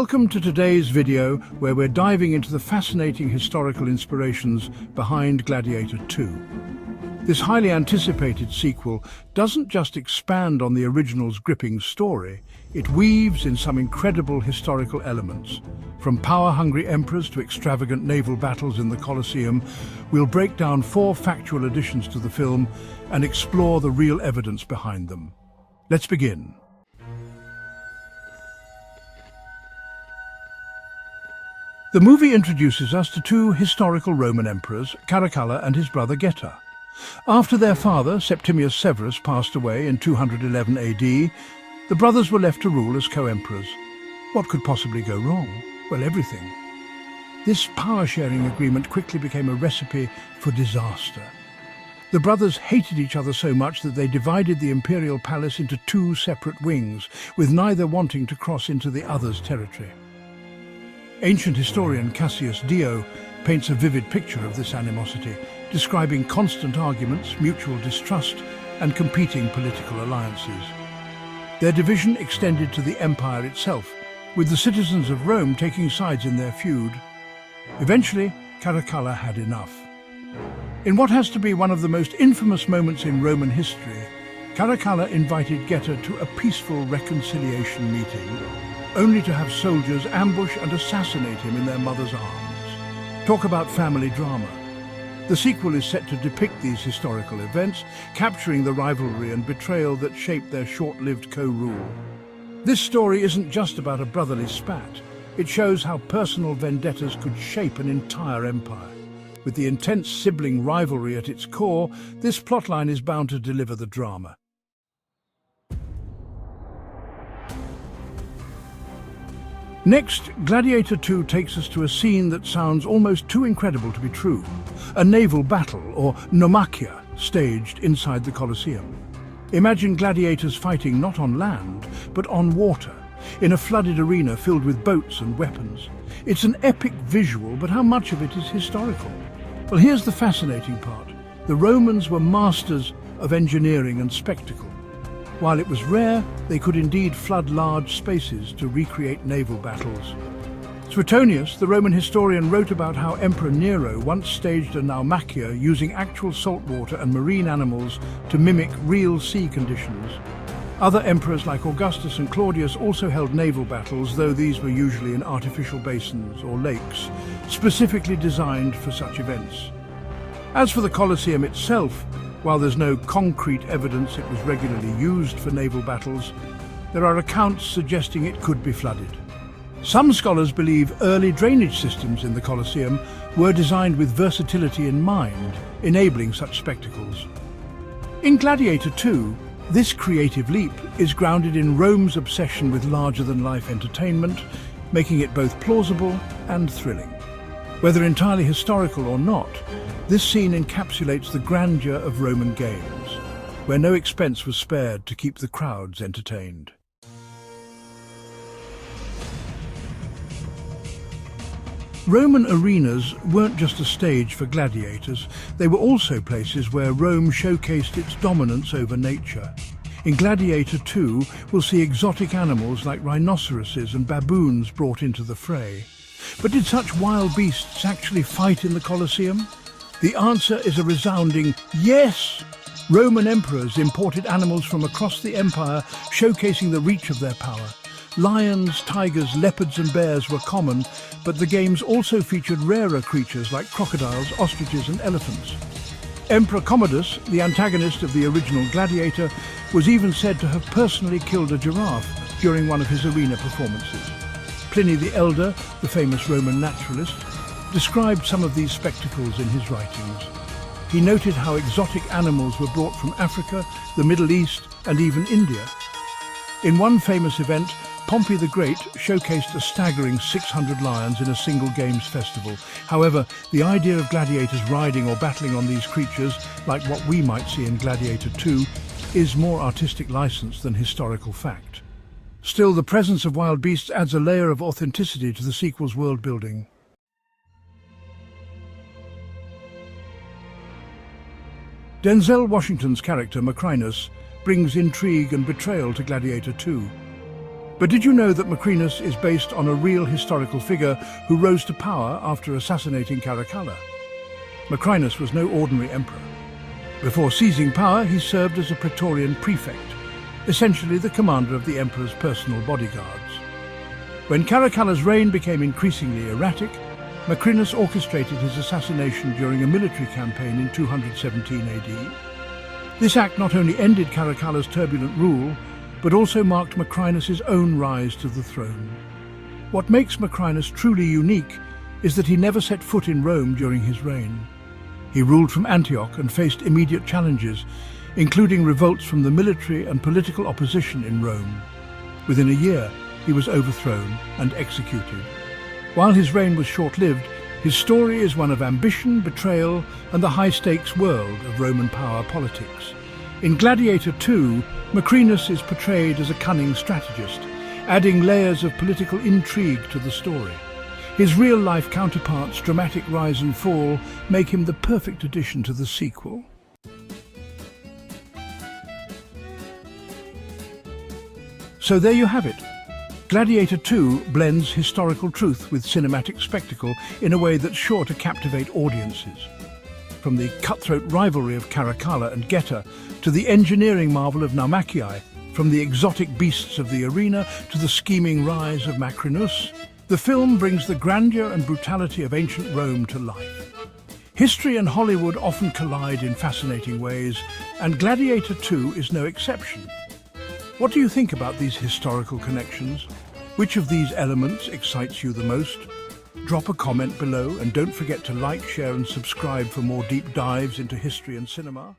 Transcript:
Welcome to today's video where we're diving into the fascinating historical inspirations behind Gladiator 2. This highly anticipated sequel doesn't just expand on the original's gripping story, it weaves in some incredible historical elements. From power-hungry emperors to extravagant naval battles in the Colosseum, we'll break down 4 factual additions to the film and explore the real evidence behind them. Let's begin. The movie introduces us to 2 historical Roman emperors, Caracalla and his brother Geta. After their father, Septimius Severus, passed away in 211 AD, the brothers were left to rule as co-emperors. What could possibly go wrong? Well, everything. This power-sharing agreement quickly became a recipe for disaster. The brothers hated each other so much that they divided the imperial palace into 2 separate wings, with neither wanting to cross into the other's territory. Ancient historian Cassius Dio paints a vivid picture of this animosity, describing constant arguments, mutual distrust, and competing political alliances. Their division extended to the empire itself, with the citizens of Rome taking sides in their feud. Eventually, Caracalla had enough. In what has to be one of the most infamous moments in Roman history, Caracalla invited Geta to a peaceful reconciliation meeting, only to have soldiers ambush and assassinate him in their mother's arms. Talk about family drama. The sequel is set to depict these historical events, capturing the rivalry and betrayal that shaped their short-lived co-rule. This story isn't just about a brotherly spat. It shows how personal vendettas could shape an entire empire. With the intense sibling rivalry at its core, this plotline is bound to deliver the drama. Next, Gladiator 2 takes us to a scene that sounds almost too incredible to be true. A naval battle, or Mcus, staged inside the Colosseum. Imagine gladiators fighting not on land, but on water, in a flooded arena filled with boats and weapons. It's an epic visual, but how much of it is historical? Well, here's the fascinating part. The Romans were masters of engineering and spectacle. While it was rare, they could indeed flood large spaces to recreate naval battles. Suetonius, the Roman historian, wrote about how Emperor Nero once staged a naumachia using actual saltwater and marine animals to mimic real sea conditions. Other emperors like Augustus and Claudius also held naval battles, though these were usually in artificial basins or lakes, specifically designed for such events. As for the Colosseum itself, while there's no concrete evidence it was regularly used for naval battles, there are accounts suggesting it could be flooded. Some scholars believe early drainage systems in the Colosseum were designed with versatility in mind, enabling such spectacles. In Gladiator 2, this creative leap is grounded in Rome's obsession with larger-than-life entertainment, making it both plausible and thrilling. Whether entirely historical or not, this scene encapsulates the grandeur of Roman games, where no expense was spared to keep the crowds entertained. Roman arenas weren't just a stage for gladiators, they were also places where Rome showcased its dominance over nature. In Gladiator 2, we'll see exotic animals like rhinoceroses and baboons brought into the fray. But did such wild beasts actually fight in the Colosseum? The answer is a resounding yes! Roman emperors imported animals from across the empire, showcasing the reach of their power. Lions, tigers, leopards and bears were common, but the games also featured rarer creatures like crocodiles, ostriches and elephants. Emperor Commodus, the antagonist of the original Gladiator, was even said to have personally killed a giraffe during one of his arena performances. Pliny the Elder, the famous Roman naturalist, described some of these spectacles in his writings. He noted how exotic animals were brought from Africa, the Middle East, and even India. In one famous event, Pompey the Great showcased a staggering 600 lions in a single games festival. However, the idea of gladiators riding or battling on these creatures, like what we might see in Gladiator 2, is more artistic license than historical fact. Still, the presence of wild beasts adds a layer of authenticity to the sequel's world building. Denzel Washington's character, Mcus, brings intrigue and betrayal to Gladiator 2. But did you know that Macrinus is based on a real historical figure who rose to power after assassinating Caracalla? Macrinus was no ordinary emperor. Before seizing power, he served as a praetorian prefect, essentially the commander of the emperor's personal bodyguards. When Caracalla's reign became increasingly erratic, Macrinus orchestrated his assassination during a military campaign in 217 AD. This act not only ended Caracalla's turbulent rule, but also marked Macrinus's own rise to the throne. What makes Macrinus truly unique is that he never set foot in Rome during his reign. He ruled from Antioch and faced immediate challenges, including revolts from the military and political opposition in Rome. Within a year, he was overthrown and executed. While his reign was short-lived, his story is one of ambition, betrayal, and the high-stakes world of Roman power politics. In Gladiator 2, Macrinus is portrayed as a cunning strategist, adding layers of political intrigue to the story. His real-life counterpart's dramatic rise and fall make him the perfect addition to the sequel. So there you have it. Gladiator 2 blends historical truth with cinematic spectacle in a way that's sure to captivate audiences. From the cutthroat rivalry of Caracalla and Geta to the engineering marvel of Naumachii, from the exotic beasts of the arena to the scheming rise of Macrinus, the film brings the grandeur and brutality of ancient Rome to life. History and Hollywood often collide in fascinating ways, and Gladiator 2 is no exception. What do you think about these historical connections? Which of these elements excites you the most? Drop a comment below and don't forget to like, share and subscribe for more deep dives into history and cinema.